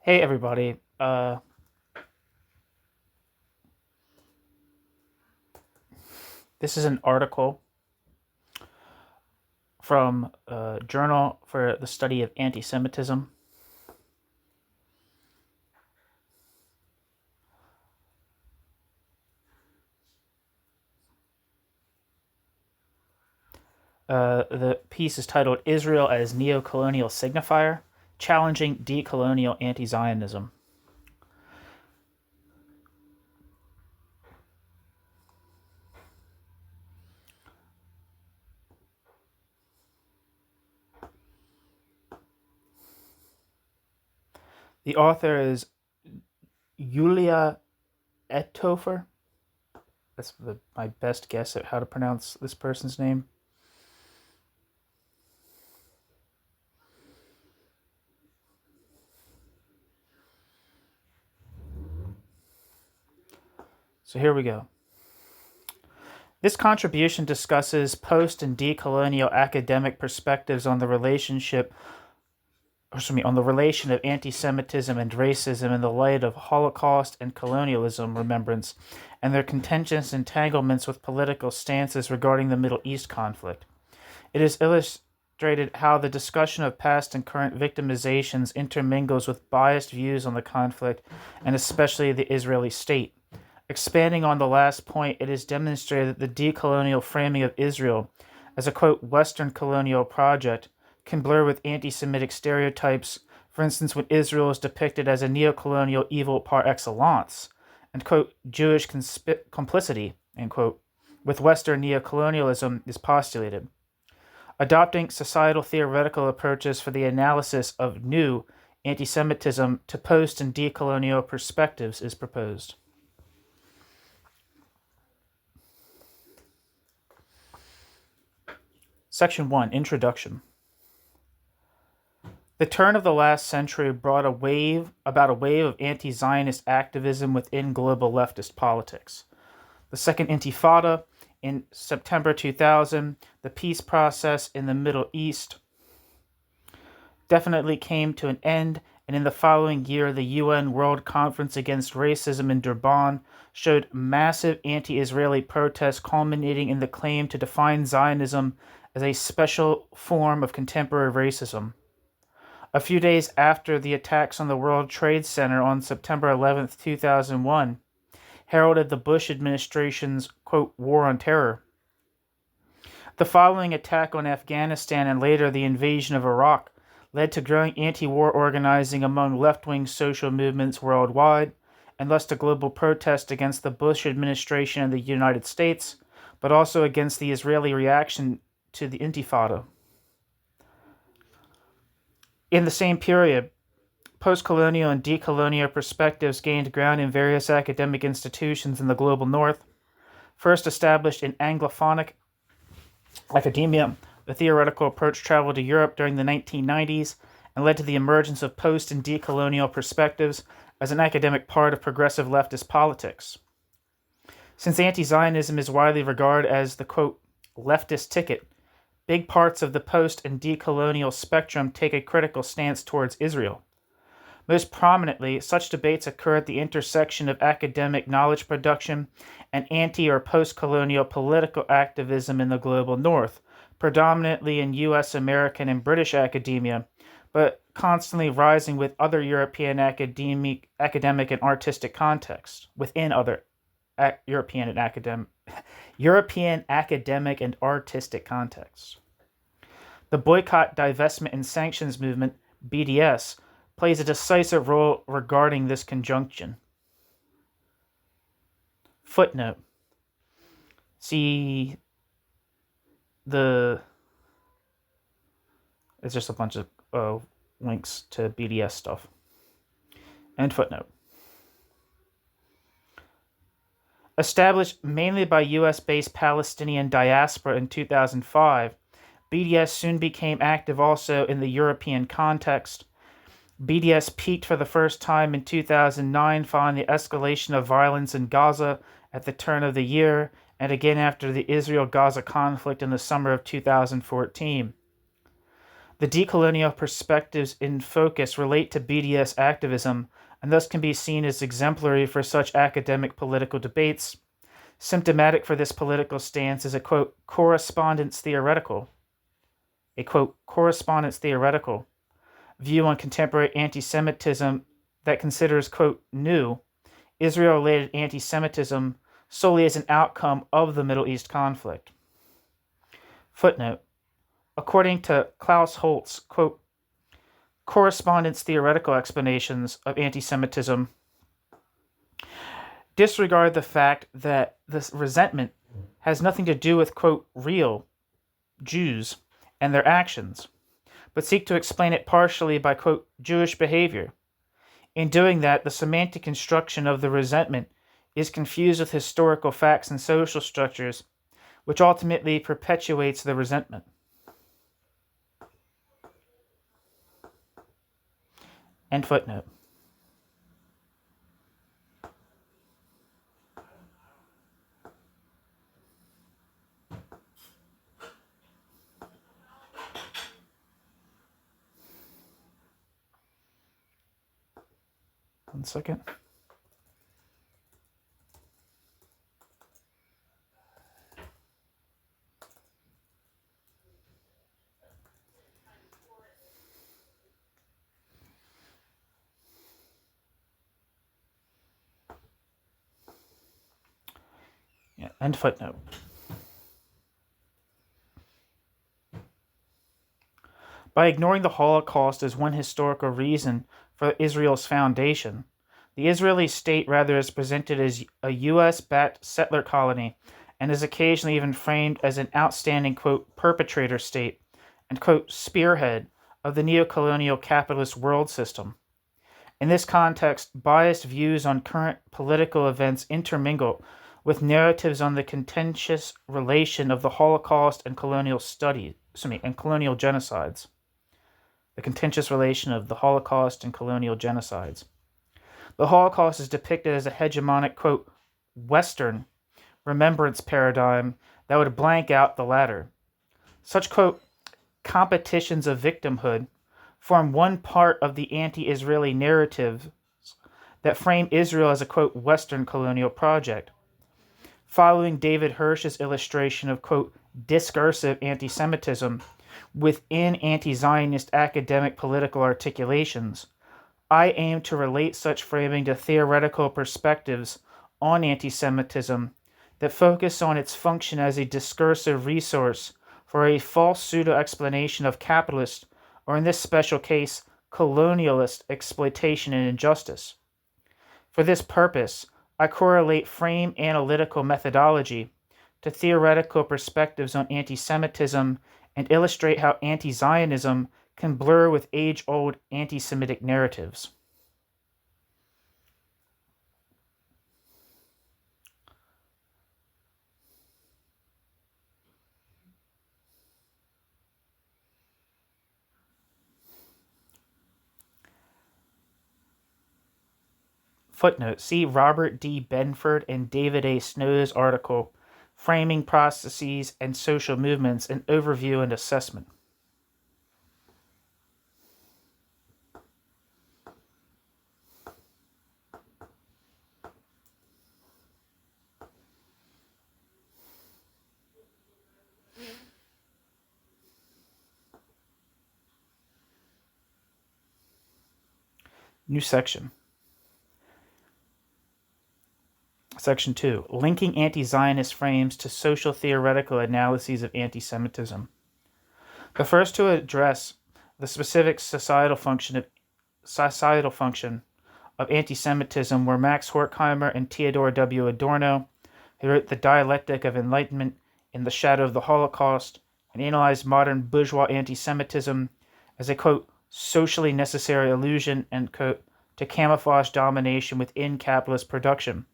Hey everybody. This is an article from a journal for the study of anti-Semitism. The piece is titled Israel as Neo-Colonial Signifier, Challenging De-Colonial Anti-Zionism. The author is Yulia Edthofer. That's my best guess at how to pronounce this person's name. So here we go. This contribution discusses post and decolonial academic perspectives on the relation of anti-Semitism and racism in the light of Holocaust and colonialism remembrance, and their contentious entanglements with political stances regarding the Middle East conflict. It is illustrated how the discussion of past and current victimizations intermingles with biased views on the conflict, and especially the Israeli state. Expanding on the last point, it is demonstrated that the decolonial framing of Israel as a, quote, Western colonial project can blur with anti-Semitic stereotypes, for instance, when Israel is depicted as a neo-colonial evil par excellence, and, quote, Jewish complicity, end quote, with Western neo-colonialism is postulated. Adopting societal theoretical approaches for the analysis of new anti-Semitism to post and decolonial perspectives is proposed. Section 1, Introduction. The turn of the last century brought about a wave of anti-Zionist activism within global leftist politics. The Second Intifada in September 2000, the peace process in the Middle East definitely came to an end, and in the following year, the UN World Conference Against Racism in Durban showed massive anti-Israeli protests culminating in the claim to define Zionism as a special form of contemporary racism. A few days after the attacks on the World Trade Center on September 11, 2001, heralded the Bush administration's, quote, war on terror. The following attack on Afghanistan and later the invasion of Iraq led to growing anti-war organizing among left-wing social movements worldwide, and thus to global protest against the Bush administration in the United States, but also against the Israeli reaction to the Intifada. In the same period, post-colonial and decolonial perspectives gained ground in various academic institutions in the global north. First established in Anglophonic academia, the theoretical approach traveled to Europe during the 1990s and led to the emergence of post- and decolonial perspectives as an academic part of progressive leftist politics. Since anti-Zionism is widely regarded as the, quote, leftist ticket, big parts of the post- and decolonial spectrum take a critical stance towards Israel. Most prominently, such debates occur at the intersection of academic knowledge production and anti- or post-colonial political activism in the global north, predominantly in U.S., American, and British academia, but constantly rising with other European academic and artistic contexts, within other European academic and artistic contexts. The boycott, divestment, and sanctions movement, BDS, plays a decisive role regarding this conjunction. Footnote. See it's just a bunch of links to BDS stuff. End footnote. Established mainly by US-based Palestinian diaspora in 2005, BDS soon became active also in the European context. BDS peaked for the first time in 2009 following the escalation of violence in Gaza at the turn of the year, and again after the Israel-Gaza conflict in the summer of 2014. The decolonial perspectives in focus relate to BDS activism and thus can be seen as exemplary for such academic political debates. Symptomatic for this political stance is a, quote, correspondence theoretical view on contemporary anti-Semitism that considers, quote, new Israel-related anti-Semitism solely as an outcome of the Middle East conflict. Footnote. According to Klaus Holt's, quote, correspondence theoretical explanations of anti-Semitism disregard the fact that this resentment has nothing to do with, quote, real Jews and their actions, but seek to explain it partially by, quote, Jewish behavior. In doing that, the semantic construction of the resentment is confused with historical facts and social structures, which ultimately perpetuates the resentment. End footnote. One second. Yeah, end footnote. By ignoring the Holocaust as one historical reason for Israel's foundation, the Israeli state rather is presented as a U.S.-backed settler colony and is occasionally even framed as an outstanding, quote, perpetrator state and, quote, spearhead of the neo-colonial capitalist world system. In this context, biased views on current political events intermingle with narratives on the contentious relation of the Holocaust and colonial genocides. The contentious relation of the Holocaust and colonial genocides. The Holocaust is depicted as a hegemonic, quote, Western remembrance paradigm that would blank out the latter. Such, quote, competitions of victimhood form one part of the anti-Israeli narrative that frame Israel as a, quote, Western colonial project. Following David Hirsch's illustration of, quote, discursive anti-Semitism within anti-Zionist academic political articulations, I aim to relate such framing to theoretical perspectives on anti-Semitism that focus on its function as a discursive resource for a false pseudo-explanation of capitalist, or in this special case, colonialist exploitation and injustice. For this purpose, I correlate frame analytical methodology to theoretical perspectives on anti-Semitism and illustrate how anti-Zionism can blur with age-old anti-Semitic narratives. Footnote, see Robert D. Benford and David A. Snow's article, Framing Processes and Social Movements, an Overview and Assessment. New section. Section 2. Linking anti-Zionist frames to social theoretical analyses of anti-Semitism. The first to address the specific societal function of anti-Semitism were Max Horkheimer and Theodore W. Adorno, who wrote The Dialectic of Enlightenment in the Shadow of the Holocaust and analyzed modern bourgeois anti-Semitism as a, quote, socially necessary illusion, end quote, to camouflage domination within capitalist production.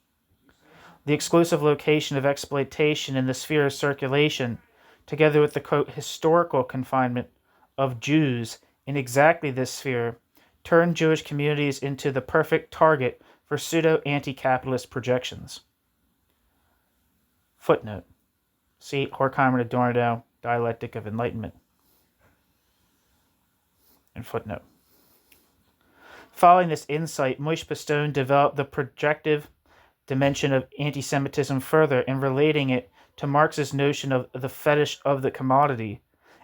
The exclusive location of exploitation in the sphere of circulation, together with the, quote, historical confinement of Jews in exactly this sphere, turned Jewish communities into the perfect target for pseudo-anti-capitalist projections. Footnote. See Horkheimer and Adorno, Dialectic of Enlightenment. End footnote. Following this insight, Moishe Pistone developed the projective dimension of anti-Semitism further in relating it to Marx's notion of the fetish of the commodity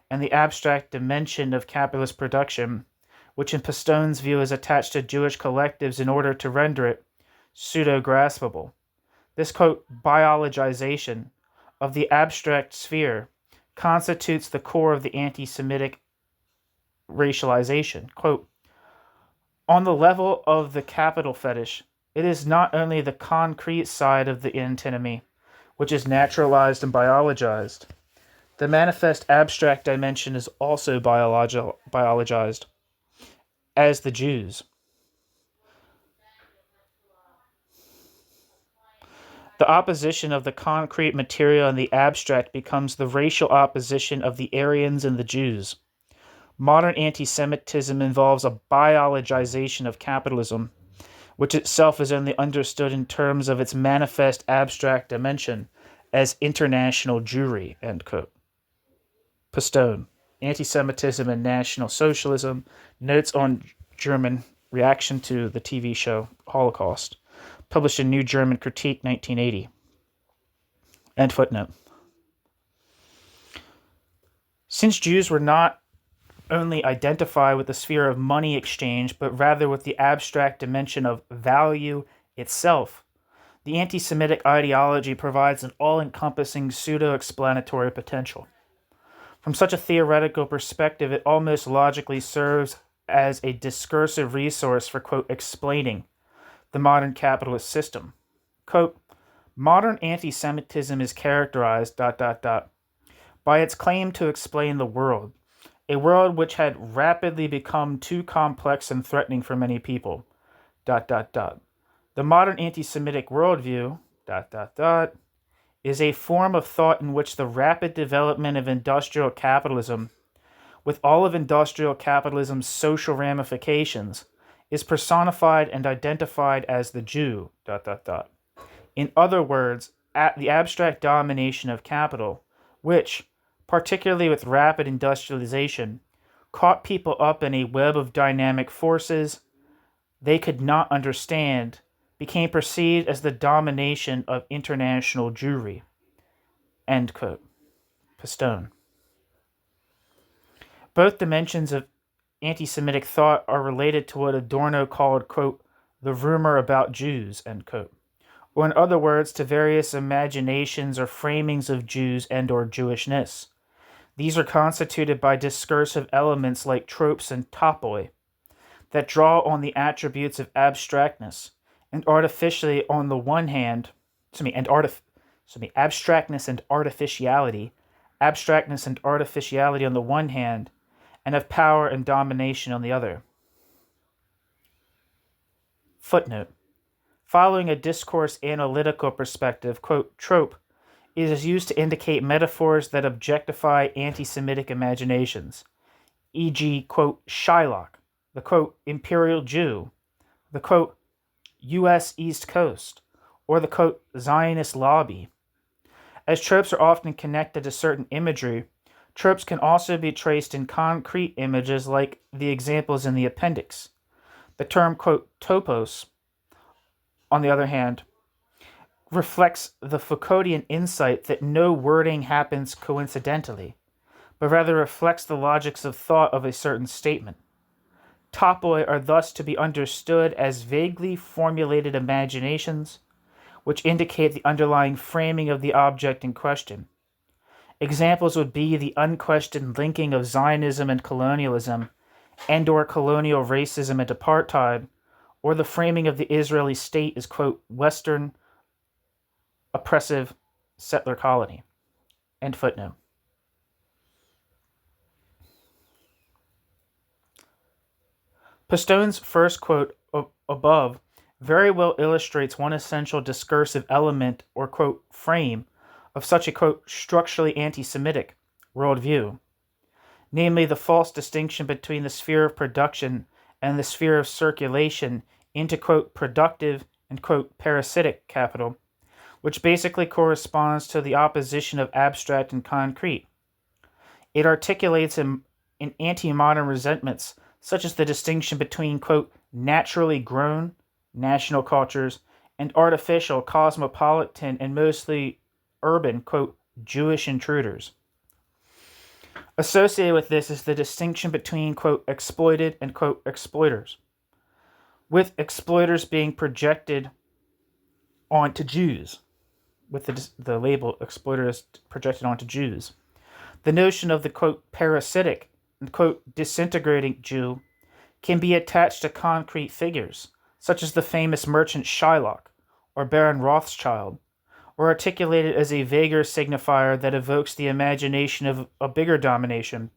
and the abstract dimension of capitalist production, which in Pistone's view is attached to Jewish collectives in order to render it pseudo-graspable. This, quote, biologization of the abstract sphere constitutes the core of the anti-Semitic racialization. Quote, on the level of the capital fetish, it is not only the concrete side of the antinomy, which is naturalized and biologized. The manifest abstract dimension is also biologized, as the Jews. The opposition of the concrete material and the abstract becomes the racial opposition of the Aryans and the Jews. Modern anti-Semitism involves a biologization of capitalism, which itself is only understood in terms of its manifest abstract dimension as international Jewry, end quote. Pistone, Anti-Semitism and National Socialism, Notes on German Reaction to the TV show Holocaust, published in New German Critique, 1980. End footnote. Since Jews were not only identify with the sphere of money exchange, but rather with the abstract dimension of value itself, the anti-Semitic ideology provides an all-encompassing pseudo-explanatory potential. From such a theoretical perspective, it almost logically serves as a discursive resource for, quote, explaining the modern capitalist system. Quote, modern anti-Semitism is characterized, ... by its claim to explain the world, a world which had rapidly become too complex and threatening for many people, ... The modern anti-Semitic worldview, ... is a form of thought in which the rapid development of industrial capitalism, with all of industrial capitalism's social ramifications, is personified and identified as the Jew, ... In other words, the abstract domination of capital, which, particularly with rapid industrialization, caught people up in a web of dynamic forces they could not understand, became perceived as the domination of international Jewry. End quote. Pistone. Both dimensions of anti-Semitic thought are related to what Adorno called, quote, the rumor about Jews, end quote, or in other words, to various imaginations or framings of Jews and or Jewishness. These are constituted by discursive elements like tropes and topoi that draw on the attributes of abstractness and artificially on the one hand, abstractness and artificiality on the one hand, and of power and domination on the other. Footnote. Following a discourse analytical perspective, quote, trope is used to indicate metaphors that objectify anti-Semitic imaginations, e.g., quote, Shylock, the, quote, Imperial Jew, the, quote, U.S. East Coast, or the, quote, Zionist lobby. As tropes are often connected to certain imagery, tropes can also be traced in concrete images like the examples in the appendix. The term, quote, topos, on the other hand, reflects the Foucauldian insight that no wording happens coincidentally, but rather reflects the logics of thought of a certain statement. Topoi are thus to be understood as vaguely formulated imaginations, which indicate the underlying framing of the object in question. Examples would be the unquestioned linking of Zionism and colonialism, and/or colonial racism and apartheid, or the framing of the Israeli state as, quote, Western oppressive settler colony. End footnote. Pistone's first quote above very well illustrates one essential discursive element or, quote, frame of such a, quote, structurally anti-Semitic worldview, namely the false distinction between the sphere of production and the sphere of circulation into, quote, productive and, quote, parasitic capital, which basically corresponds to the opposition of abstract and concrete. It articulates in anti-modern resentments such as the distinction between, quote, naturally grown national cultures and artificial, cosmopolitan, and mostly urban, quote, Jewish intruders. Associated with this is the distinction between, quote, exploited and, quote, exploiters, with exploiters being projected onto Jews, with the label exploiters projected onto Jews. The notion of the, quote, parasitic and, quote, disintegrating Jew can be attached to concrete figures, such as the famous merchant Shylock or Baron Rothschild, or articulated as a vaguer signifier that evokes the imagination of a bigger domination.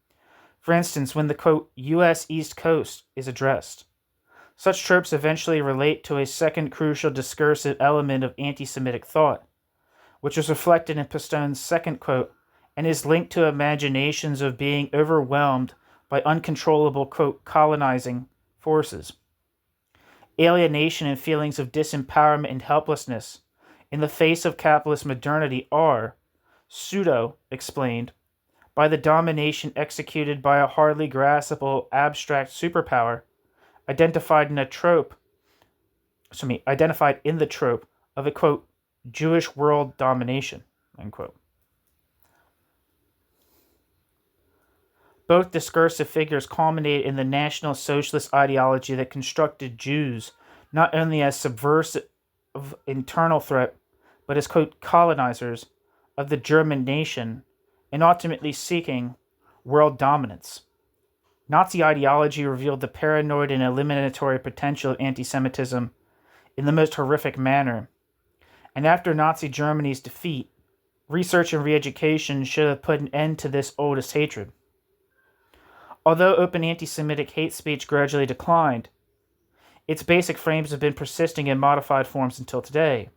For instance, when the, quote, U.S. East Coast is addressed. Such tropes eventually relate to a second crucial discursive element of anti-Semitic thought, which was reflected in Pistone's second quote, and is linked to imaginations of being overwhelmed by uncontrollable, quote, colonizing forces. Alienation and feelings of disempowerment and helplessness in the face of capitalist modernity are, pseudo-explained, by the domination executed by a hardly graspable abstract superpower identified in the trope of a, quote, Jewish world domination, end quote. Both discursive figures culminate in the National Socialist ideology that constructed Jews not only as subversive internal threat, but as, quote, colonizers of the German nation and ultimately seeking world dominance. Nazi ideology revealed the paranoid and eliminatory potential of anti-Semitism in the most horrific manner. And after Nazi Germany's defeat, research and re-education should have put an end to this oldest hatred. Although open anti-Semitic hate speech gradually declined, its basic frames have been persisting in modified forms until today.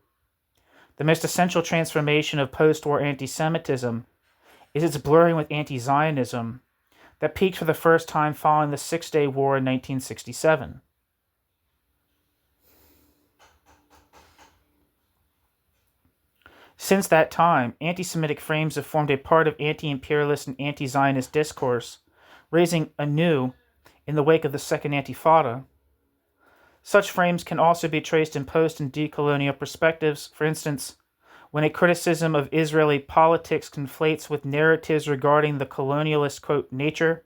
The most essential transformation of post-war anti-Semitism is its blurring with anti-Zionism that peaked for the first time following the Six-Day War in 1967. Since that time, anti-Semitic frames have formed a part of anti-imperialist and anti-Zionist discourse, raising anew in the wake of the Second Antifada. Such frames can also be traced in post- and de-colonial perspectives. For instance, when a criticism of Israeli politics conflates with narratives regarding the colonialist, quote, nature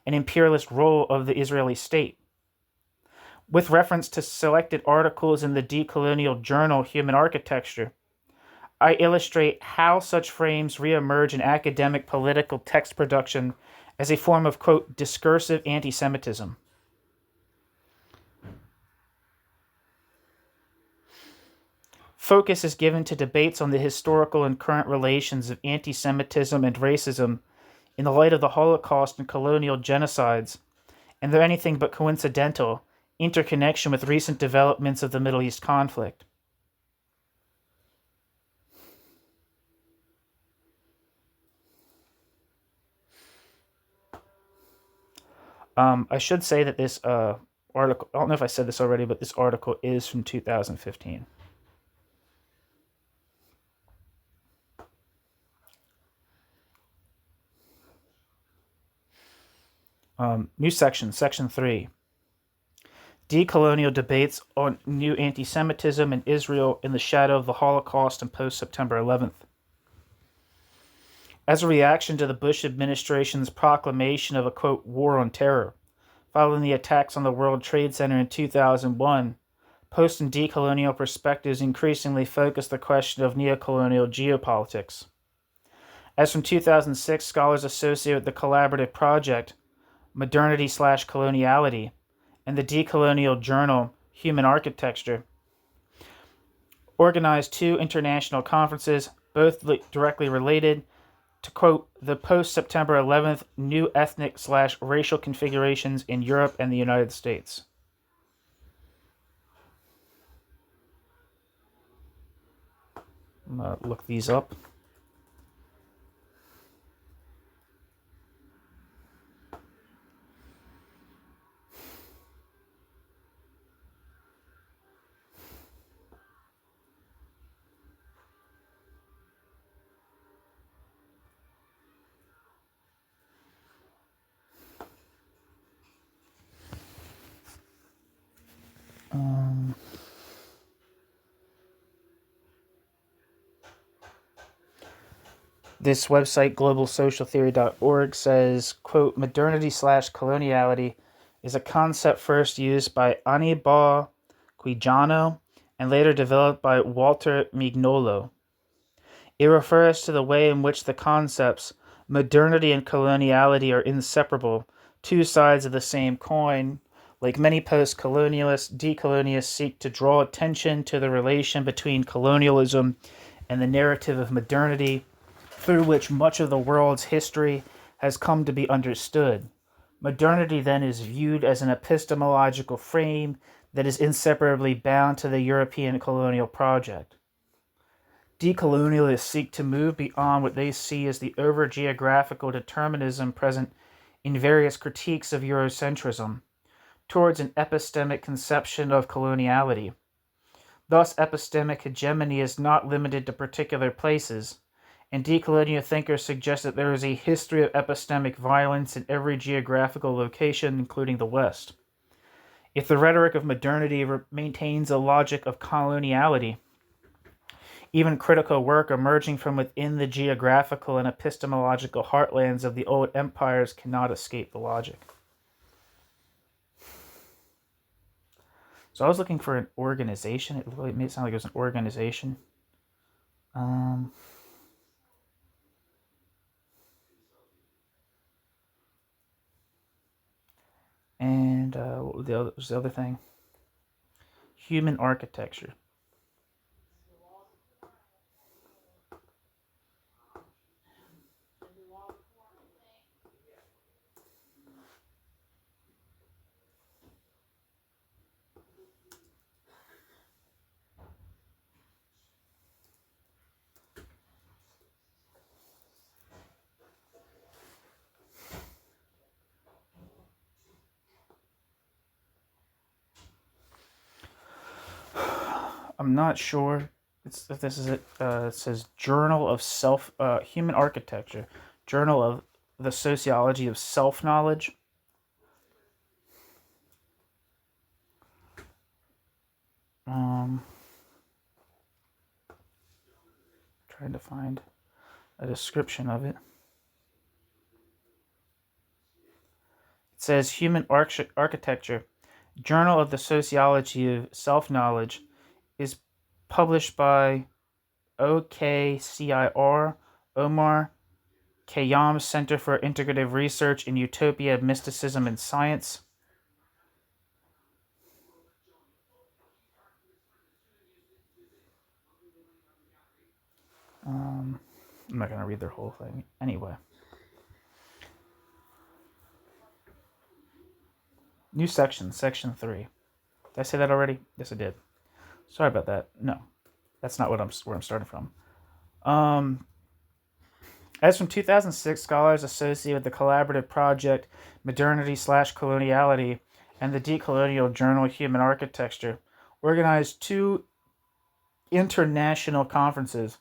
and imperialist role of the Israeli state. With reference to selected articles in the de-colonial journal Human Architecture, I illustrate how such frames reemerge in academic political text production as a form of, quote, discursive anti-Semitism. Focus is given to debates on the historical and current relations of anti-Semitism and racism in the light of the Holocaust and colonial genocides, and their anything but coincidental interconnection with recent developments of the Middle East conflict. I should say that this article, I don't know if I said this already, but this article is from 2015. New section, section 3. De-colonial debates on new anti-Semitism in Israel in the shadow of the Holocaust and post-September 11th. As a reaction to the Bush administration's proclamation of a, quote, war on terror, following the attacks on the World Trade Center in 2001, post- and decolonial perspectives increasingly focus the question of neo-colonial geopolitics. As from 2006, scholars associated with the collaborative project, Modernity/Coloniality, and the decolonial journal, Human Architecture, organized 2 international conferences, both directly related to, quote, the post-September 11th new ethnic/racial configurations in Europe and the United States. I'm going to look these up. this website, globalsocialtheory.org, says, quote, modernity slash coloniality is a concept first used by Annibale Quijano and later developed by Walter Mignolo. It refers to the way in which the concepts modernity and coloniality are inseparable, two sides of the same coin. Like many post-colonialists, decolonialists seek to draw attention to the relation between colonialism and the narrative of modernity, through which much of the world's history has come to be understood. Modernity then is viewed as an epistemological frame that is inseparably bound to the European colonial project. Decolonialists seek to move beyond what they see as the over-geographical determinism present in various critiques of Eurocentrism, towards an epistemic conception of coloniality. Thus, epistemic hegemony is not limited to particular places, and decolonial thinkers suggest that there is a history of epistemic violence in every geographical location, including the West. If the rhetoric of modernity maintains a logic of coloniality, even critical work emerging from within the geographical and epistemological heartlands of the old empires cannot escape the logic. So I was looking for an organization. It really made it sound like it was an organization. And what was the other thing? Human architecture. I'm not sure if this is it. It says Journal of Human Architecture, Journal of the Sociology of Self-Knowledge. Trying to find a description of it. It says Human Architecture, Journal of the Sociology of Self-Knowledge, is published by OKCIR, Omar Khayyam Center for Integrative Research in Utopia, Mysticism, and Science. I'm not going to read their whole thing. Anyway. New section, section 3. Did I say that already? Yes, I did. Sorry about that. No, that's not where I'm starting from. As from 2006, scholars associated with the collaborative project Modernity/Coloniality and the de-colonial journal Human Architecture organized 2 international conferences,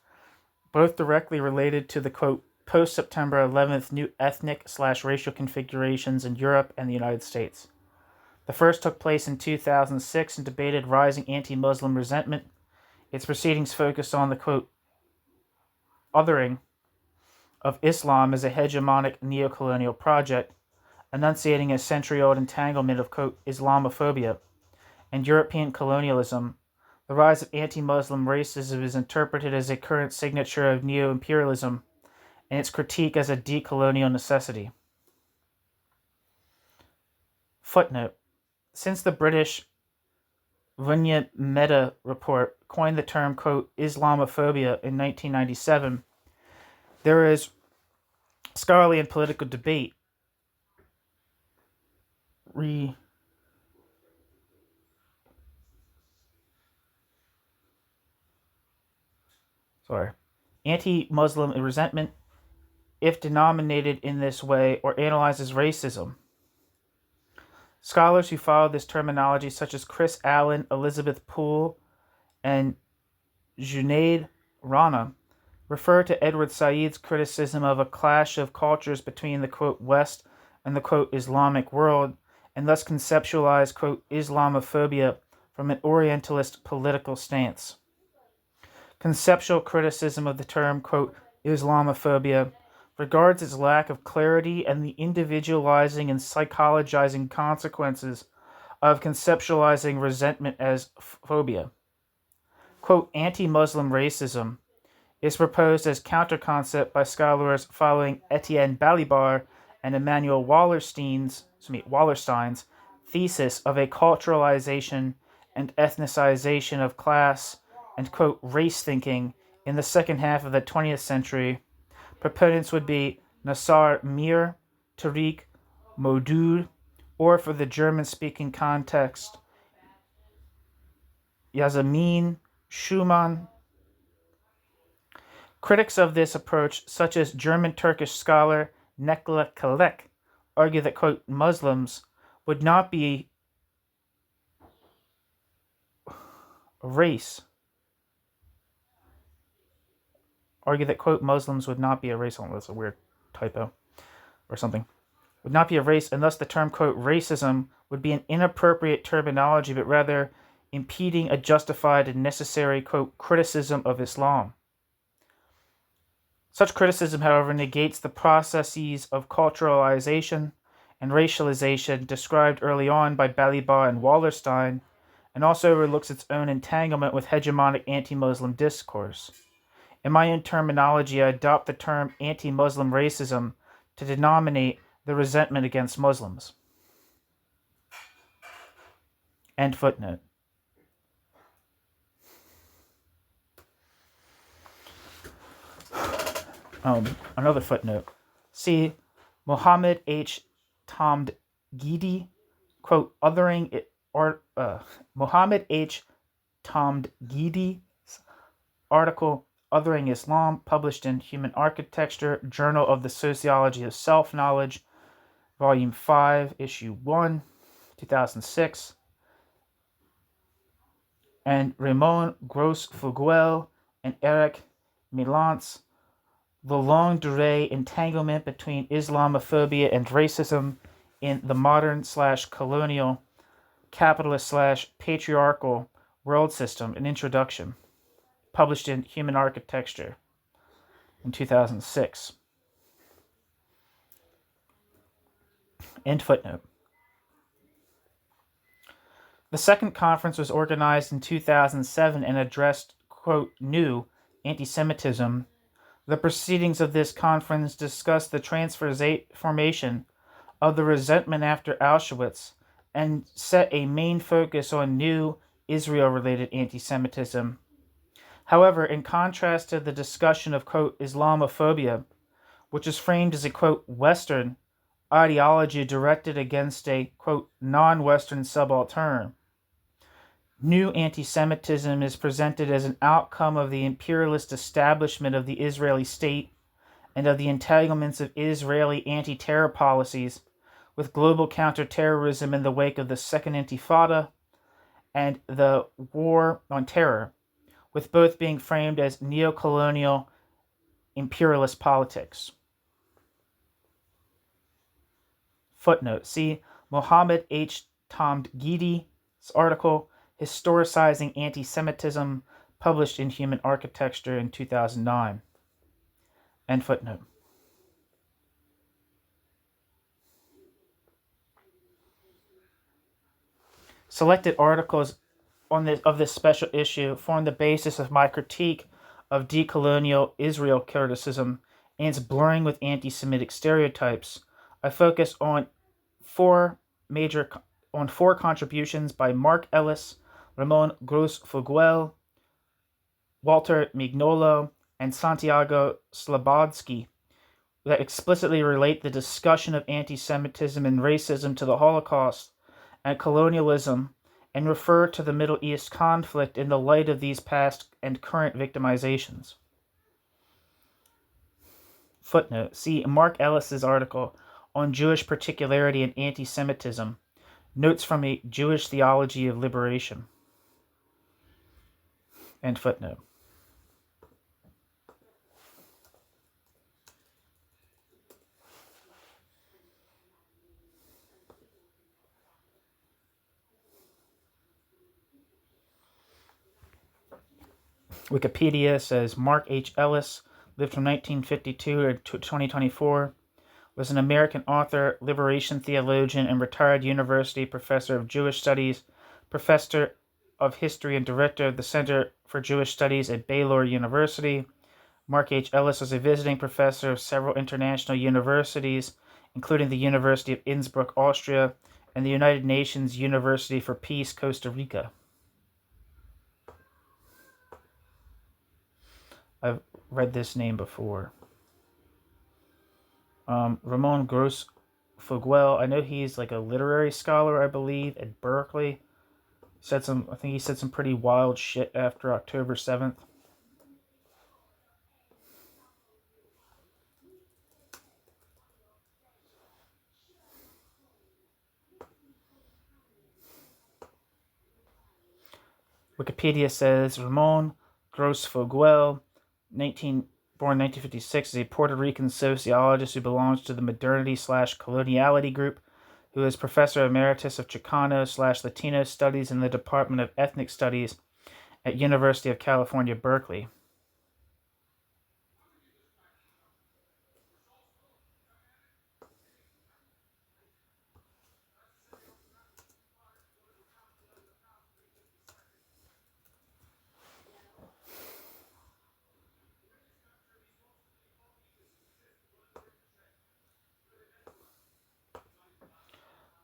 both directly related to the, quote, post-September 11th new ethnic/racial configurations in Europe and the United States. The first took place in 2006 and debated rising anti-Muslim resentment. Its proceedings focused on the, quote, othering of Islam as a hegemonic neo-colonial project, enunciating a century-old entanglement of, quote, Islamophobia and European colonialism. The rise of anti-Muslim racism is interpreted as a current signature of neo-imperialism and its critique as a decolonial necessity. Footnote. Since the British Vienna Meta report coined the term, quote, Islamophobia in 1997, there is scholarly and political debate anti-Muslim resentment, if denominated in this way or analyzed as racism. Scholars who follow this terminology, such as Chris Allen, Elizabeth Poole, and Junaid Rana, refer to Edward Said's criticism of a clash of cultures between the, quote, West and the, quote, Islamic world, and thus conceptualize, quote, Islamophobia from an Orientalist political stance. Conceptual criticism of the term, quote, Islamophobia regards its lack of clarity and the individualizing and psychologizing consequences of conceptualizing resentment as phobia. Quote, anti-Muslim racism is proposed as counter-concept by scholars following Etienne Balibar and Emmanuel Wallerstein's thesis of a culturalization and ethnicization of class and, quote, race thinking in the second half of the 20th century. Proponents would be Nassar Mir, Tariq Modood, or for the German-speaking context, Yasemin Schumann. Critics of this approach, such as German-Turkish scholar Nekla Kalek, argue that, quote, Muslims would not be a race. Argue that, quote, Muslims would not be a race. Oh, that's a weird typo or something. Would not be a race, and thus the term, quote, racism would be an inappropriate terminology, but rather impeding a justified and necessary, quote, criticism of Islam. Such criticism, however, negates the processes of culturalization and racialization described early on by Balibar and Wallerstein, and also overlooks its own entanglement with hegemonic anti-Muslim discourse. In my own terminology, I adopt the term anti-Muslim racism to denominate the resentment against Muslims. End footnote. Another footnote. See Mohammed H. Tamdgidi, quote, othering it, or Mohammed H. Tamdgidi's article, Othering Islam, published in Human Architecture, Journal of the Sociology of Self-Knowledge, Volume 5, Issue 1, 2006, and Ramon Gros-Fuguel and Eric Milans, The Longue Durée Entanglement Between Islamophobia and Racism in the Modern/Colonial Capitalist/Patriarchal World System, an Introduction, published in Human Architecture in 2006. End footnote. The second conference was organized in 2007 and addressed, quote, new anti-Semitism. The proceedings of this conference discussed the transformation of the resentment after Auschwitz and set a main focus on new Israel-related anti-Semitism. However, in contrast to the discussion of, quote, Islamophobia, which is framed as a, quote, Western ideology directed against a, quote, non-Western subaltern, new anti-Semitism is presented as an outcome of the imperialist establishment of the Israeli state and of the entanglements of Israeli anti-terror policies with global counterterrorism in the wake of the Second Intifada and the War on Terror, with both being framed as neo-colonial imperialist politics. Footnote. See Mohammed H. Tamdgidi's article, Historicizing Anti-Semitism, published in Human Architecture in 2009. End footnote. Selected articles of this special issue form the basis of my critique of de-colonial Israel criticism and its blurring with anti-Semitic stereotypes. I focus on four contributions by Mark Ellis, Ramon Gros-Fuguel, Walter Mignolo, and Santiago Slobodsky that explicitly relate the discussion of anti-Semitism and racism to the Holocaust and colonialism, and refer to the Middle East conflict in the light of these past and current victimizations. Footnote. See Mark Ellis's article on Jewish particularity and anti-Semitism, Notes from a Jewish Theology of Liberation. End footnote. Wikipedia says Mark H. Ellis, lived from 1952 to 2024, was an American author, liberation theologian, and retired university professor of Jewish Studies, professor of history, and director of the Center for Jewish Studies at Baylor University. Mark H. Ellis was a visiting professor of several international universities, including the University of Innsbruck, Austria, and the United Nations University for Peace, Costa Rica. I've read this name before. Ramon Gross Foguel. I know he's like a literary scholar, I believe, at Berkeley. I think he said some pretty wild shit after October 7th. Wikipedia says Ramon Gross Foguel, born 1956, is a Puerto Rican sociologist who belongs to the modernity/coloniality group, who is professor emeritus of Chicano/Latino studies in the Department of Ethnic Studies at University of California, Berkeley.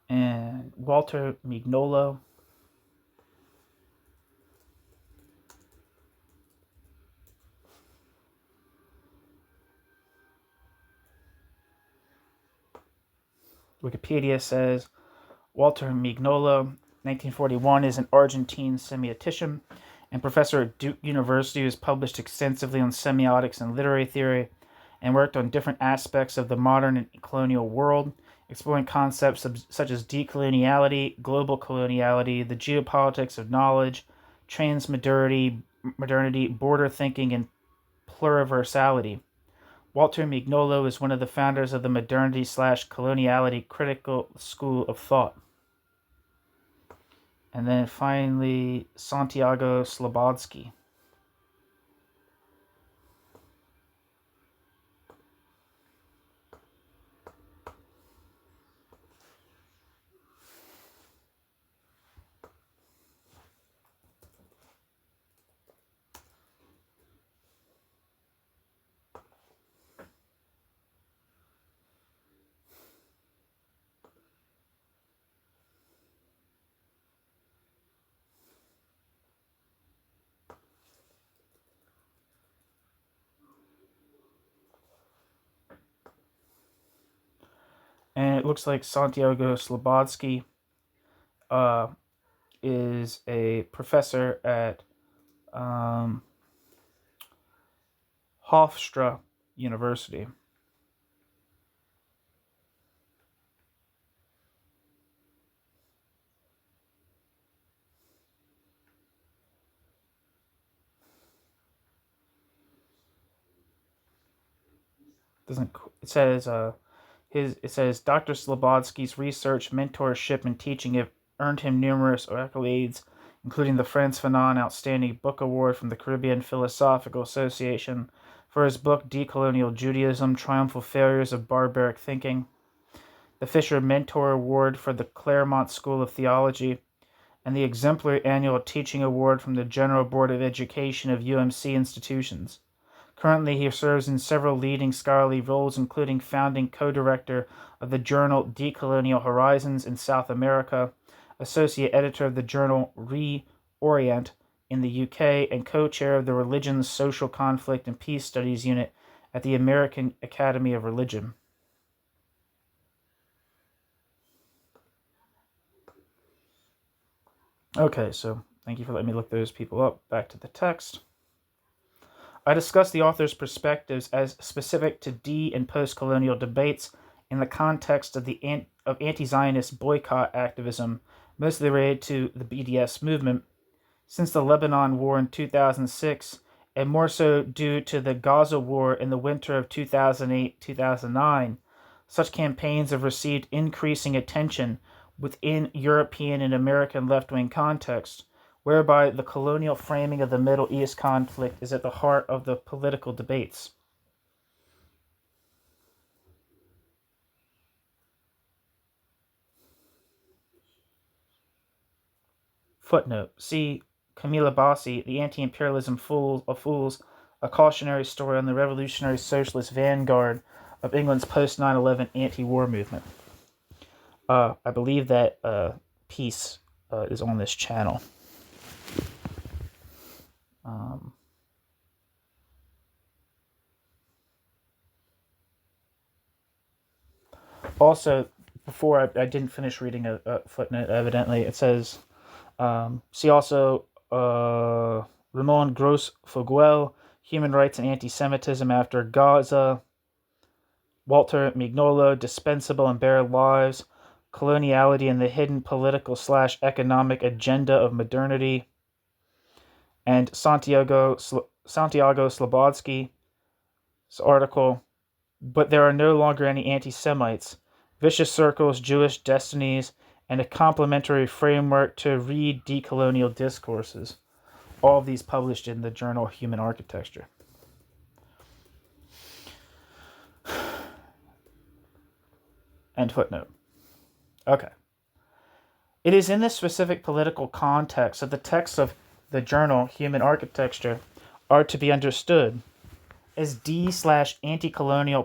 And Walter Mignolo. Wikipedia says Walter Mignolo, 1941, is an Argentine semiotician and professor at Duke University who has published extensively on semiotics and literary theory and worked on different aspects of the modern and colonial world, exploring concepts such as decoloniality, global coloniality, the geopolitics of knowledge, transmodernity, border thinking, and pluriversality. Walter Mignolo is one of the founders of the modernity/coloniality critical school of thought. And then finally, Santiago Slobodsky. And it looks like Santiago Slobodsky is a professor at Hofstra University. It says Dr. Slobodsky's research, mentorship, and teaching have earned him numerous accolades, including the Frantz Fanon Outstanding Book Award from the Caribbean Philosophical Association for his book De-Colonial Judaism: Triumphal Failures of Barbaric Thinking, the Fisher Mentor Award for the Claremont School of Theology, and the Exemplary Annual Teaching Award from the General Board of Education of UMC institutions. Currently, he serves in several leading scholarly roles, including founding co-director of the journal De-Colonial Horizons in South America, associate editor of the journal Reorient in the UK, and co-chair of the Religions, Social Conflict, and Peace Studies Unit at the American Academy of Religion. Okay, so thank you for letting me look those people up. Back to the text. I discuss the author's perspectives as specific to de- and post-colonial debates in the context of anti-Zionist boycott activism, mostly related to the BDS movement, since the Lebanon War in 2006, and more so due to the Gaza War in the winter of 2008-2009. Such campaigns have received increasing attention within European and American left-wing contexts, whereby the colonial framing of the Middle East conflict is at the heart of the political debates. Footnote. See Camilla Bossi, The Anti-Imperialism of Fools, a cautionary story on the revolutionary socialist vanguard of England's post-9/11 anti-war movement. I believe that piece is on this channel. Also, before I didn't finish reading a footnote, evidently, it says, see also Ramon Gros-Foguel, Human Rights and Anti-Semitism After Gaza, Walter Mignolo, Dispensable and Bare Lives, Coloniality and the Hidden Political/Economic Agenda of Modernity, and Santiago Slobodsky's article, But There Are No Longer Any Anti-Semites, Vicious Circles, Jewish Destinies, and a Complementary Framework to Read Decolonial Discourses. All of these published in the journal Human Architecture. End footnote. Okay. It is in this specific political context that the texts of the journal Human Architecture are to be understood as de-anti-colonial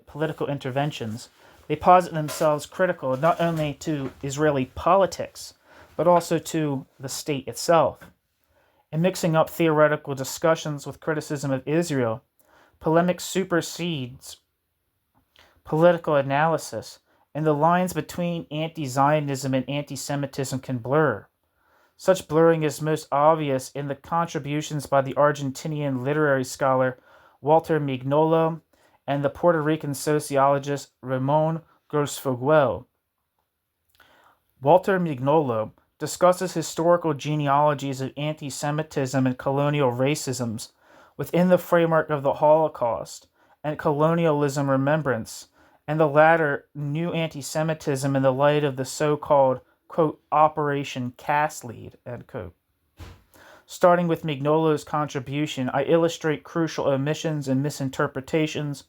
political interventions. They posit themselves critical not only to Israeli politics, but also to the state itself. In mixing up theoretical discussions with criticism of Israel, polemic supersedes political analysis, and the lines between anti-Zionism and anti-Semitism can blur. Such blurring is most obvious in the contributions by the Argentinian literary scholar Walter Mignolo and the Puerto Rican sociologist Ramon Gros-Foguel. Walter Mignolo discusses historical genealogies of anti-Semitism and colonial racisms within the framework of the Holocaust and colonialism remembrance, and the latter, new anti-Semitism in the light of the so-called, quote, Operation Cast Lead, end quote. Starting with Mignolo's contribution, I illustrate crucial omissions and misinterpretations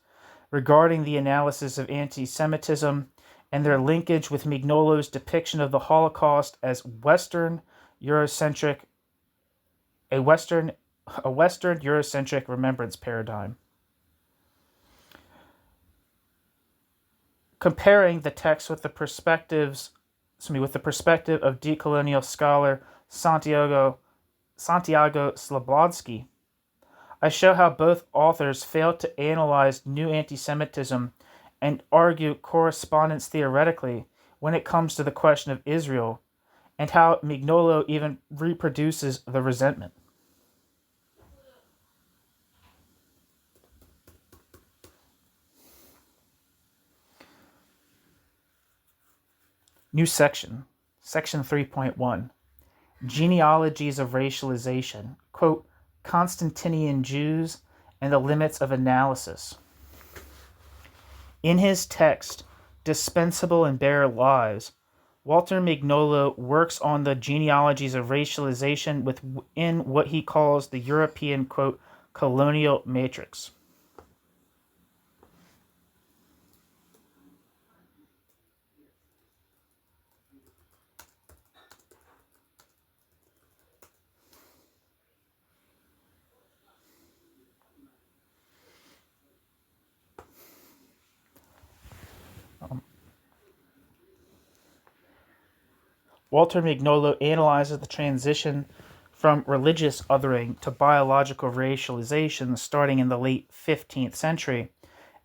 regarding the analysis of anti-Semitism and their linkage with Mignolo's depiction of the Holocaust as a Western Eurocentric remembrance paradigm. Comparing the text with the perspective of decolonial scholar Santiago Slobodsky, I show how both authors failed to analyze new anti-Semitism and argue correspondence theoretically when it comes to the question of Israel, and how Mignolo even reproduces the resentment. New section, section 3.1, Genealogies of Racialization, quote, Constantinian Jews and the Limits of Analysis. In his text, Dispensable and Bare Lives, Walter Mignolo works on the genealogies of racialization within what he calls the European, quote, colonial matrix. Walter Mignolo analyzes the transition from religious othering to biological racialization starting in the late 15th century,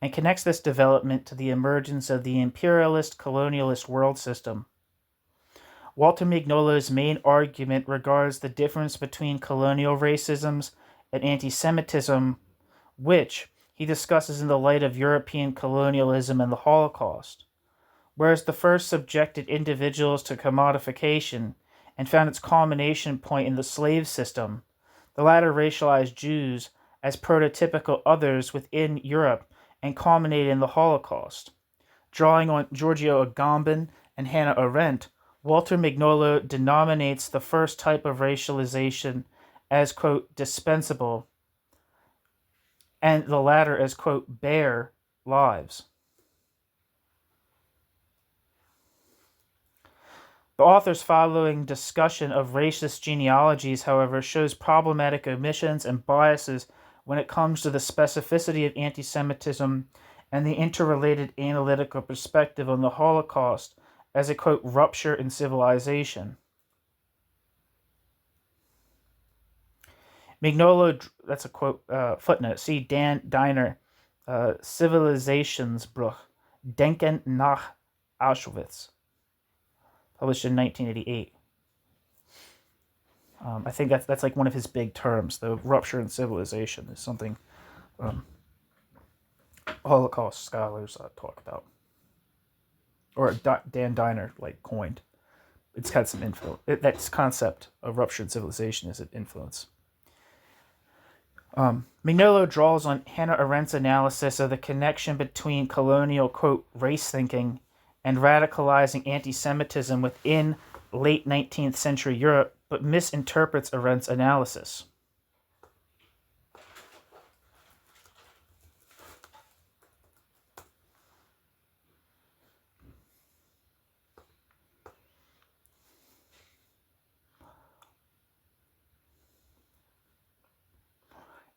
and connects this development to the emergence of the imperialist colonialist world system. Walter Mignolo's main argument regards the difference between colonial racisms and anti-Semitism, which he discusses in the light of European colonialism and the Holocaust. Whereas the first subjected individuals to commodification and found its culmination point in the slave system, the latter racialized Jews as prototypical others within Europe and culminated in the Holocaust. Drawing on Giorgio Agamben and Hannah Arendt, Walter Mignolo denominates the first type of racialization as, quote, dispensable, and the latter as, quote, bare lives. The author's following discussion of racist genealogies, however, shows problematic omissions and biases when it comes to the specificity of anti-Semitism and the interrelated analytical perspective on the Holocaust as a, quote, rupture in civilization. Mignolo, that's a quote, footnote, see Dan Diner, Zivilisationsbruch, Denken nach Auschwitz, published in 1988. I think that's like one of his big terms. The rupture in civilization is something Holocaust scholars talk about, or Dan Diner like coined. It's had some influence. That concept of rupture in civilization is an influence. Mignolo draws on Hannah Arendt's analysis of the connection between colonial, quote, race thinking and radicalizing anti-Semitism within late 19th century Europe, but misinterprets Arendt's analysis.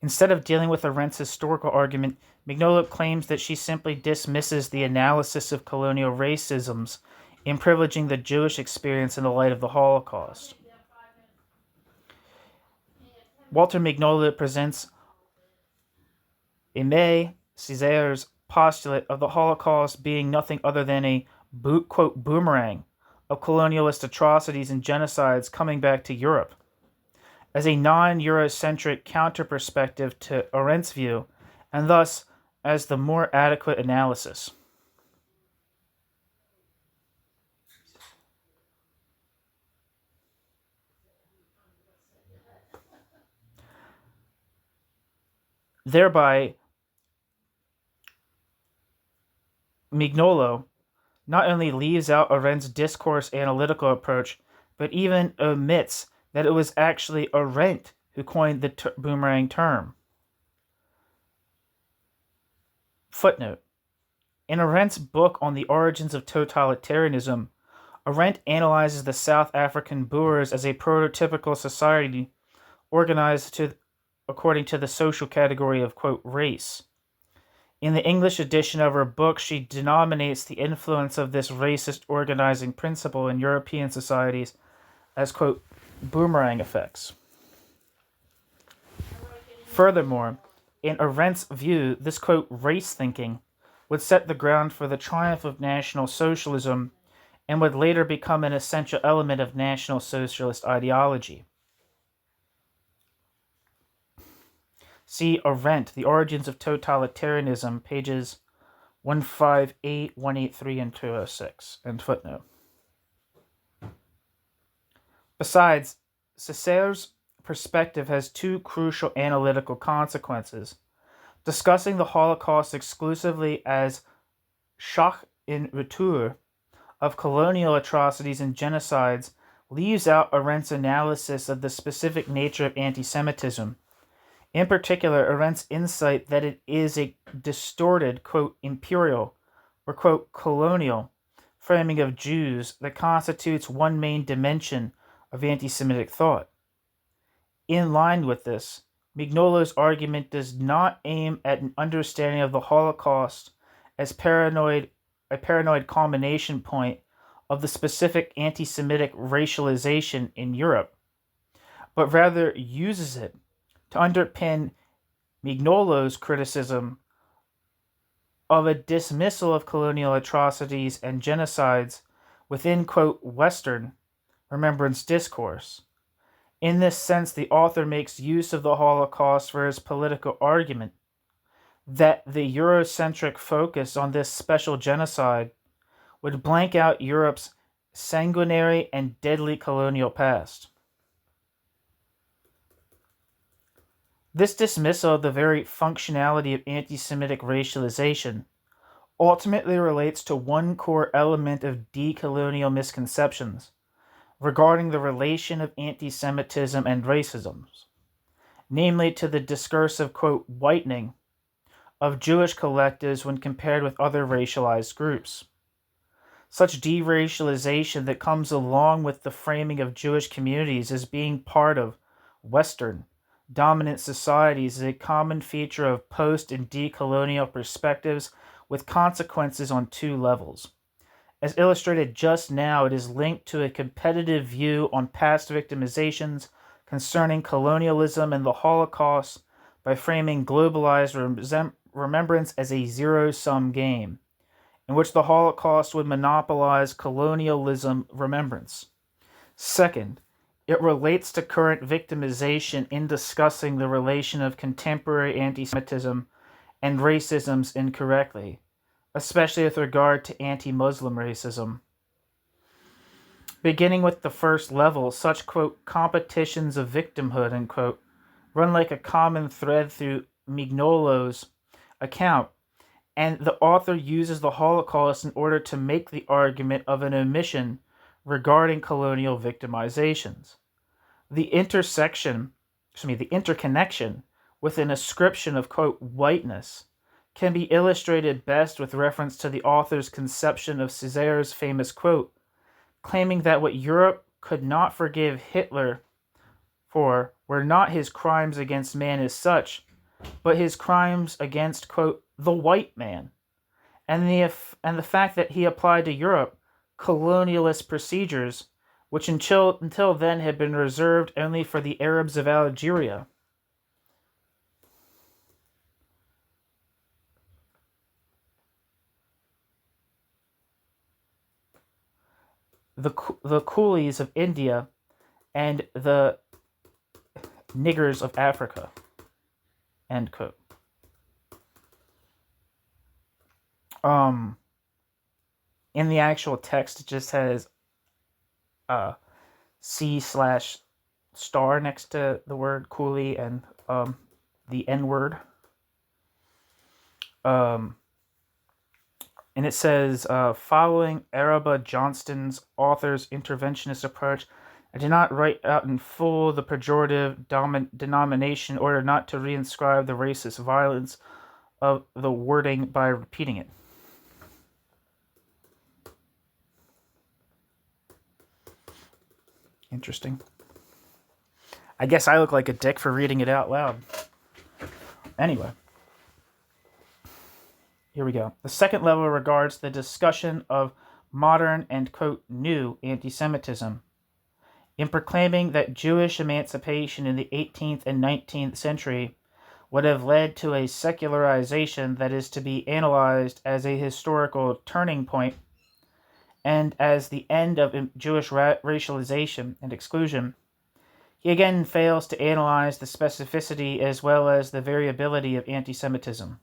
Instead of dealing with Arendt's historical argument, Mignolo claims that she simply dismisses the analysis of colonial racisms in privileging the Jewish experience in the light of the Holocaust. Walter Mignolo presents Aimé Césaire's postulate of the Holocaust being nothing other than a, quote, boomerang of colonialist atrocities and genocides coming back to Europe, as a non-Eurocentric counter-perspective to Arendt's view, and thus as the more adequate analysis. Thereby, Mignolo not only leaves out Arendt's discourse analytical approach, but even omits that it was actually Arendt who coined the boomerang term. Footnote. In Arendt's book on the origins of totalitarianism, Arendt analyzes the South African Boers as a prototypical society organized according to the social category of, quote, race. In the English edition of her book, she denominates the influence of this racist organizing principle in European societies as, quote, boomerang effects. Furthermore, in Arendt's view, this, quote, race thinking would set the ground for the triumph of National Socialism and would later become an essential element of National Socialist ideology. See Arendt, The Origins of Totalitarianism, pages 158, 183, and 206, and footnote. Besides, Césaire's perspective has two crucial analytical consequences. Discussing the Holocaust exclusively as shock in retour of colonial atrocities and genocides leaves out Arendt's analysis of the specific nature of anti-Semitism. In particular, Arendt's insight that it is a distorted, quote, imperial, or, quote, colonial framing of Jews that constitutes one main dimension of anti-Semitic thought. In line with this, Mignolo's argument does not aim at an understanding of the Holocaust as a paranoid culmination point of the specific anti-Semitic racialization in Europe, but rather uses it to underpin Mignolo's criticism of a dismissal of colonial atrocities and genocides within, quote, Western remembrance discourse. In this sense, the author makes use of the Holocaust for his political argument that the Eurocentric focus on this special genocide would blank out Europe's sanguinary and deadly colonial past. This dismissal of the very functionality of anti-Semitic racialization ultimately relates to one core element of de-colonial misconceptions regarding the relation of anti-Semitism and racism, namely to the discursive, quote, whitening of Jewish collectives when compared with other racialized groups. Such deracialization that comes along with the framing of Jewish communities as being part of Western dominant societies is a common feature of post and decolonial perspectives with consequences on two levels. As illustrated just now, it is linked to a competitive view on past victimizations concerning colonialism and the Holocaust by framing globalized remembrance as a zero-sum game, in which the Holocaust would monopolize colonialism remembrance. Second, it relates to current victimization in discussing the relation of contemporary anti-Semitism and racisms incorrectly, especially with regard to anti-Muslim racism. Beginning with the first level, such, quote, competitions of victimhood, unquote, run like a common thread through Mignolo's account, and the author uses the Holocaust in order to make the argument of an omission regarding colonial victimizations. The interconnection with an ascription of, quote, whiteness can be illustrated best with reference to the author's conception of César's famous quote, claiming that what Europe could not forgive Hitler for were not his crimes against man as such, but his crimes against, quote, the white man, and the fact that he applied to Europe colonialist procedures which until then had been reserved only for the Arabs of Algeria. The coolies of India and the niggers of Africa. End quote. In the actual text, it just has C/* next to the word coolie and the N word. And it says, following Araba Johnston's author's interventionist approach, I did not write out in full the pejorative denomination in order not to reinscribe the racist violence of the wording by repeating it. Interesting. I guess I look like a dick for reading it out loud. Anyway. Here we go. The second level regards the discussion of modern and, quote, new anti-Semitism. In proclaiming that Jewish emancipation in the 18th and 19th century would have led to a secularization that is to be analyzed as a historical turning point and as the end of Jewish racialization and exclusion, he again fails to analyze the specificity as well as the variability of anti-Semitism.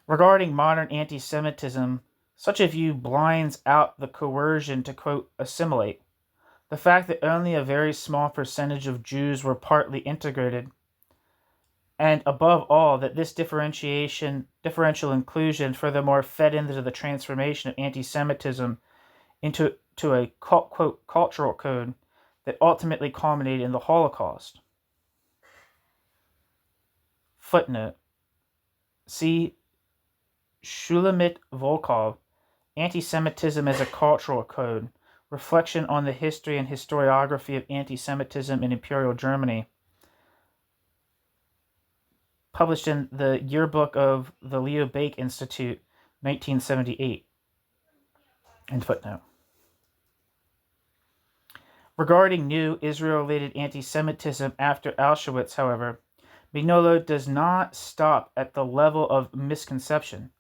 Regarding modern anti-Semitism, such a view blinds out the coercion to, quote, assimilate, the fact that only a very small percentage of Jews were partly integrated, and above all, that this differential inclusion furthermore fed into the transformation of anti-Semitism into a, quote, cultural code that ultimately culminated in the Holocaust. Footnote. See Shulamit Volkov, Anti-Semitism as a Cultural Code, Reflection on the History and Historiography of Anti-Semitism in Imperial Germany, published in the Yearbook of the Leo Baeck Institute, 1978. End footnote. Regarding new Israel-related anti-Semitism after Auschwitz, however, Mignolo does not stop at the level of misconception.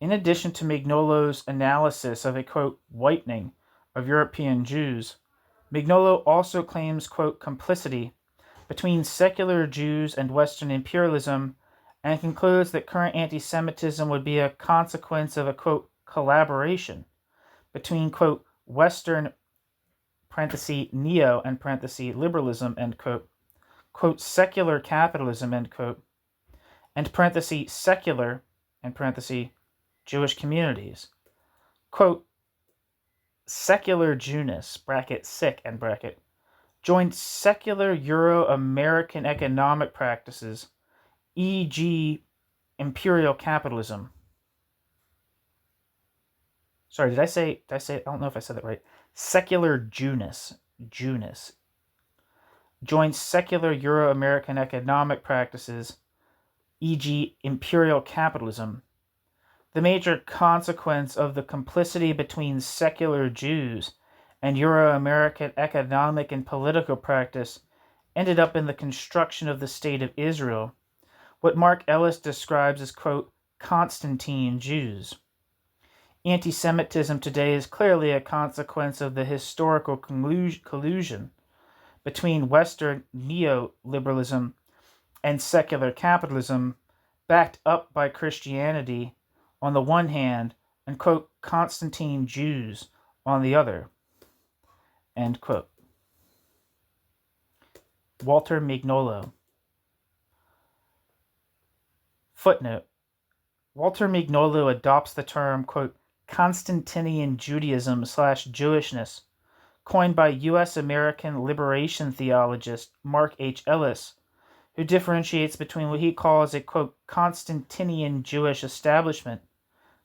In addition to Mignolo's analysis of a, quote, whitening of European Jews, Mignolo also claims, quote, complicity between secular Jews and Western imperialism and concludes that current anti-Semitism would be a consequence of a, quote, collaboration between, quote, Western, neo, and liberalism, end quote, secular capitalism, end quote, and secular, and Jewish communities. Quote, secular Jewness, sick, end bracket, joined secular Euro-American economic practices, e.g. imperial capitalism. Sorry, did I say, I don't know if I said that right. Secular Jewness joins secular Euro-American economic practices, e.g. imperial capitalism. The major consequence of the complicity between secular Jews and Euro-American economic and political practice ended up in the construction of the State of Israel, what Mark Ellis describes as, quote, Constantine Jews. Anti-Semitism today is clearly a consequence of the historical collusion between Western neoliberalism and secular capitalism, backed up by Christianity on the one hand, and, quote, Constantine Jews on the other, end quote. Walter Mignolo. Footnote. Walter Mignolo adopts the term, quote, Constantinian Judaism / Jewishness, coined by U.S. American liberation theologist Mark H. Ellis, who differentiates between what he calls a, quote, Constantinian Jewish establishment,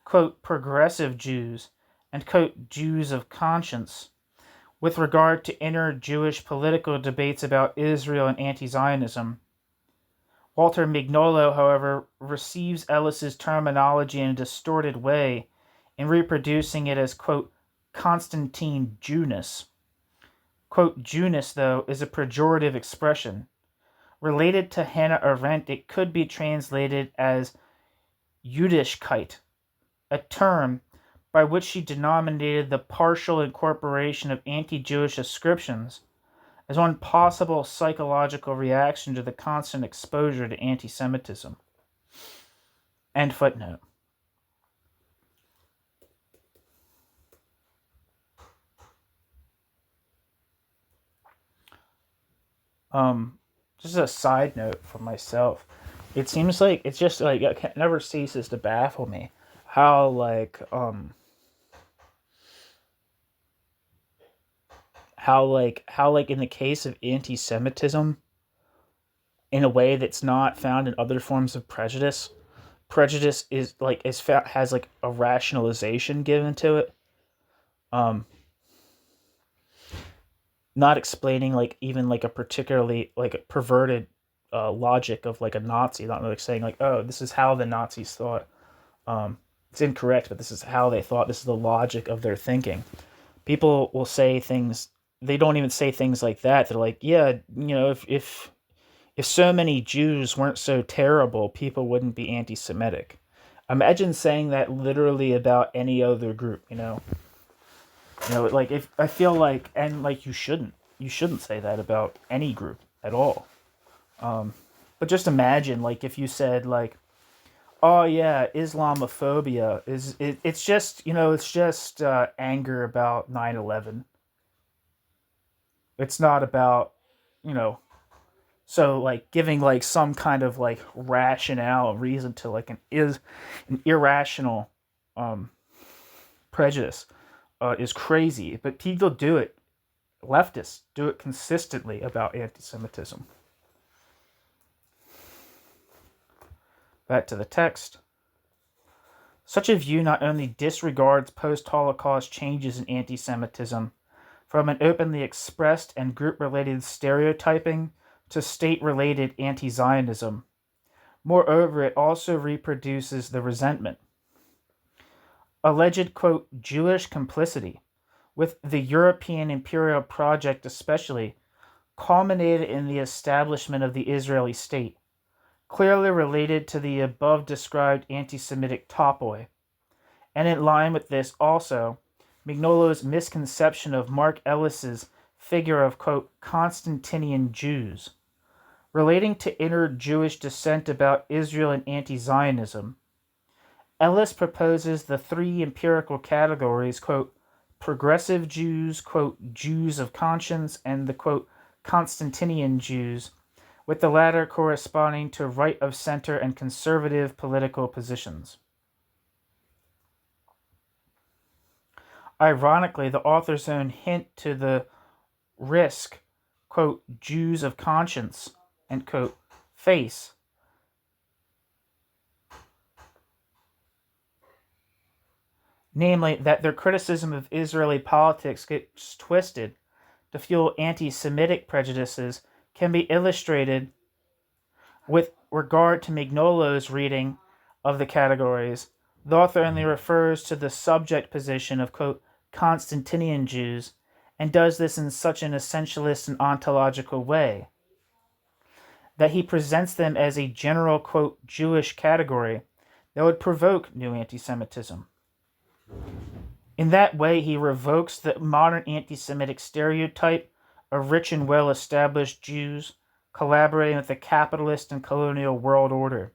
quote, progressive Jews, and, quote, Jews of conscience, with regard to inner Jewish political debates about Israel and anti-Zionism. Walter Mignolo, however, receives Ellis's terminology in a distorted way in reproducing it as, quote, Constantine Jewness. Quote, Jewness, though, is a pejorative expression. Related to Hannah Arendt, it could be translated as Jüdischkeit, a term by which she denominated the partial incorporation of anti-Jewish ascriptions as one possible psychological reaction to the constant exposure to anti-Semitism. End footnote. Just a side note for myself. It seems like it's just like it never ceases to baffle me how how in the case of anti-Semitism, in a way that's not found in other forms of prejudice, prejudice has like a rationalization given to it. Not explaining like even like a particularly like a perverted logic of like a Nazi, not like saying like, oh, this is how the Nazis thought. It's incorrect, but this is how they thought. This is the logic of their thinking. People will say things. They don't even say things like that. They're like, yeah, if so many Jews weren't so terrible, people wouldn't be anti-Semitic. Imagine saying that literally about any other group. Like if I feel like, and like you shouldn't say that about any group at all. But just imagine like if you said like, oh yeah, Islamophobia it's just anger about 9/11. It's not about so like giving like some kind of like rationale reason to like an irrational prejudice is crazy, but people do it. Leftists do it consistently about anti-Semitism. Back to the text. Such a view not only disregards post-Holocaust changes in anti-Semitism, from an openly expressed and group-related stereotyping to state-related anti-Zionism. Moreover, it also reproduces the resentment. Alleged, quote, Jewish complicity with the European imperial project especially culminated in the establishment of the Israeli state, clearly related to the above-described anti-Semitic topoi, and in line with this also, Mignolo's misconception of Mark Ellis's figure of, quote, Constantinian Jews, relating to inner Jewish dissent about Israel and anti-Zionism. Ellis proposes the three empirical categories, quote, progressive Jews, quote, Jews of conscience, and the, quote, Constantinian Jews, with the latter corresponding to right-of-center and conservative political positions. Ironically, the author's own hint to the risk, quote, Jews of conscience, end quote, face namely that their criticism of Israeli politics gets twisted to fuel anti-Semitic prejudices, can be illustrated with regard to Mignolo's reading of the categories. The author only refers to the subject position of, quote, Constantinian Jews, and does this in such an essentialist and ontological way that he presents them as a general, quote, Jewish category that would provoke new anti-Semitism. In that way, he revokes the modern anti-Semitic stereotype of rich and well-established Jews collaborating with the capitalist and colonial world order.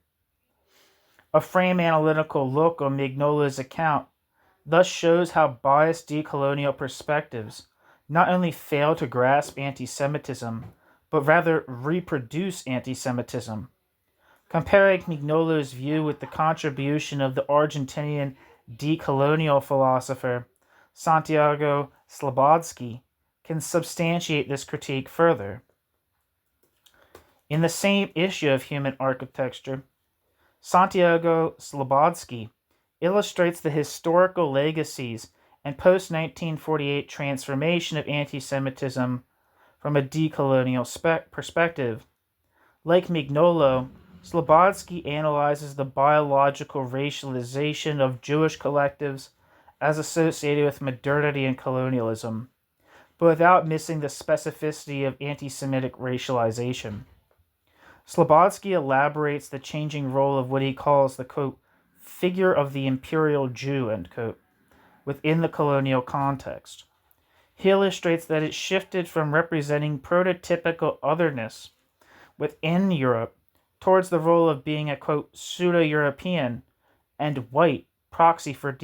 A frame analytical look on Mignolo's account thus shows how biased decolonial perspectives not only fail to grasp anti-Semitism, but rather reproduce anti-Semitism. Comparing Mignolo's view with the contribution of the Argentinian de-colonial philosopher Santiago Slobodski can substantiate this critique further. In the same issue of Human Architecture, Santiago Slobodski illustrates the historical legacies and post-1948 transformation of anti-Semitism from a decolonial perspective. Like Mignolo, Slobodski analyzes the biological racialization of Jewish collectives as associated with modernity and colonialism, but without missing the specificity of anti-Semitic racialization. Slobodski elaborates the changing role of what he calls the, quote, figure of the imperial Jew, end quote, within the colonial context. He illustrates that it shifted from representing prototypical otherness within Europe towards the role of being a, quote, pseudo-European and white proxy for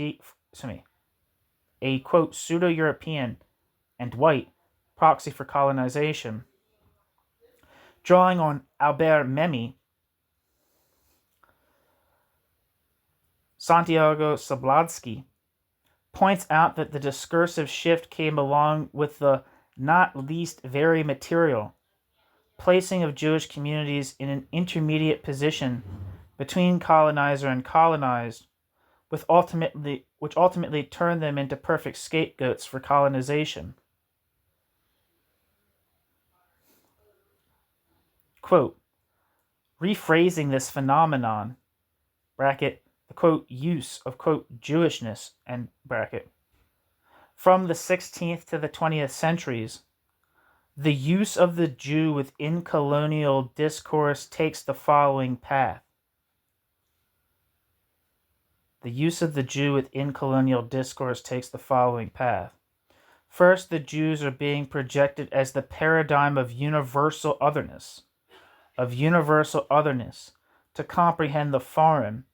a, quote, pseudo-European and white proxy for colonization. Drawing on Albert Memmi, Santiago Slobodski points out that the discursive shift came along with the not least very material placing of Jewish communities in an intermediate position between colonizer and colonized, which ultimately turned them into perfect scapegoats for colonization. Quote, rephrasing this phenomenon, bracket, the, quote, use of, quote, Jewishness, end bracket, from the 16th to the 20th centuries, the use of the Jew within colonial discourse takes the following path. The use of the Jew within colonial discourse takes the following path. First, the Jews are being projected as the paradigm of universal otherness to comprehend the foreign.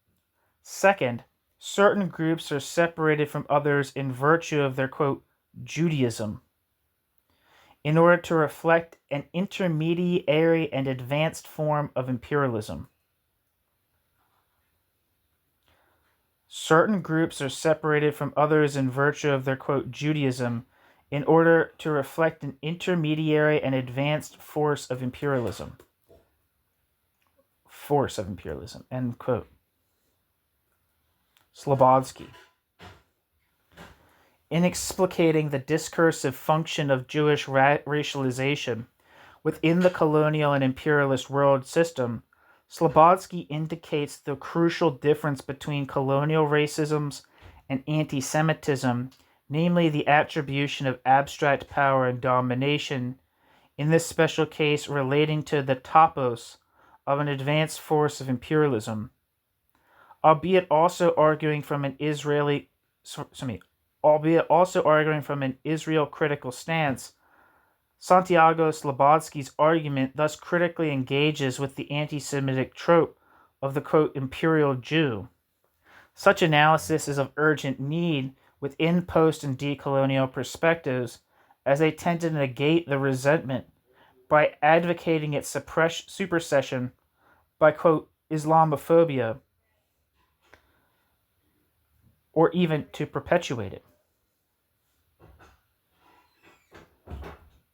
Second, certain groups are separated from others in virtue of their, quote, Judaism, in order to reflect an intermediary and advanced form of imperialism. Certain groups are separated from others in virtue of their, quote, Judaism, in order to reflect an intermediary and advanced force of imperialism, end quote. Slobodski. In explicating the discursive function of Jewish racialization within the colonial and imperialist world system, Slobodski indicates the crucial difference between colonial racisms and anti-Semitism, namely the attribution of abstract power and domination, in this special case relating to the topos of an advanced force of imperialism, albeit also arguing from an Israel critical stance. Santiago Slobodski's argument thus critically engages with the anti-Semitic trope of the, quote, imperial Jew. Such analysis is of urgent need within post- and decolonial perspectives, as they tend to negate the resentment by advocating its supersession by, quote, Islamophobia, or even to perpetuate it.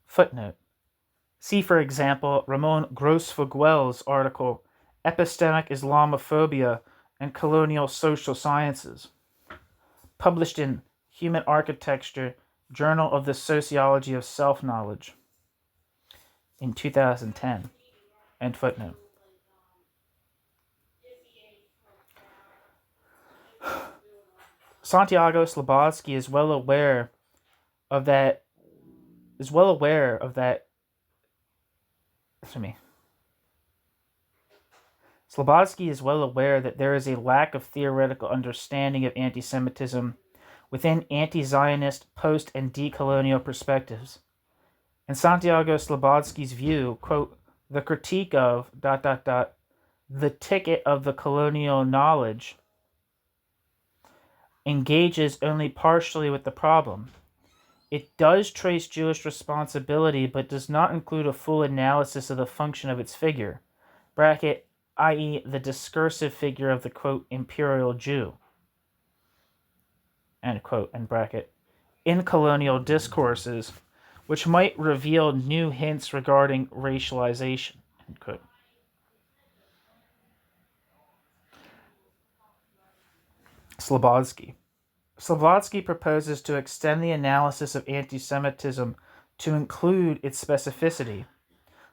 Footnote. See, for example, Ramon Gross-Fuguel's article, Epistemic Islamophobia and Colonial Social Sciences. published in Human Architecture, Journal of the Sociology of Self-Knowledge in 2010. End footnote. Santiago Slobodsky is well aware of that. Slobodsky is well aware that there is a lack of theoretical understanding of anti-Semitism within anti-Zionist, post- and de-colonial perspectives. In Santiago Slobodsky's view, quote, the critique of ... the ticket of the colonial knowledge engages only partially with the problem. It does trace Jewish responsibility, but does not include a full analysis of the function of its figure, bracket, i.e. the discursive figure of the, quote, imperial Jew, end quote, end bracket, in colonial discourses, which might reveal new hints regarding racialization, end quote. Slobodsky proposes to extend the analysis of anti-Semitism to include its specificity,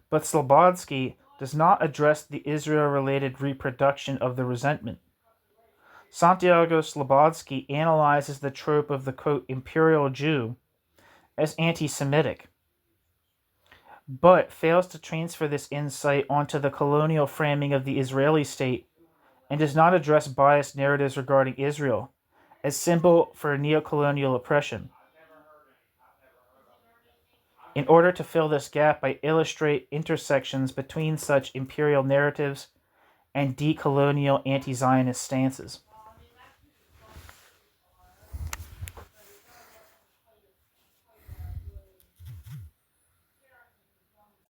but Slobodsky does not address the Israel-related reproduction of the resentment. Santiago Slobodsky analyzes the trope of the, quote, imperial Jew as anti-Semitic, but fails to transfer this insight onto the colonial framing of the Israeli state and does not address biased narratives regarding Israel as symbol for neo-colonial oppression. In order to fill this gap, I illustrate intersections between such imperial narratives and de-colonial anti-Zionist stances.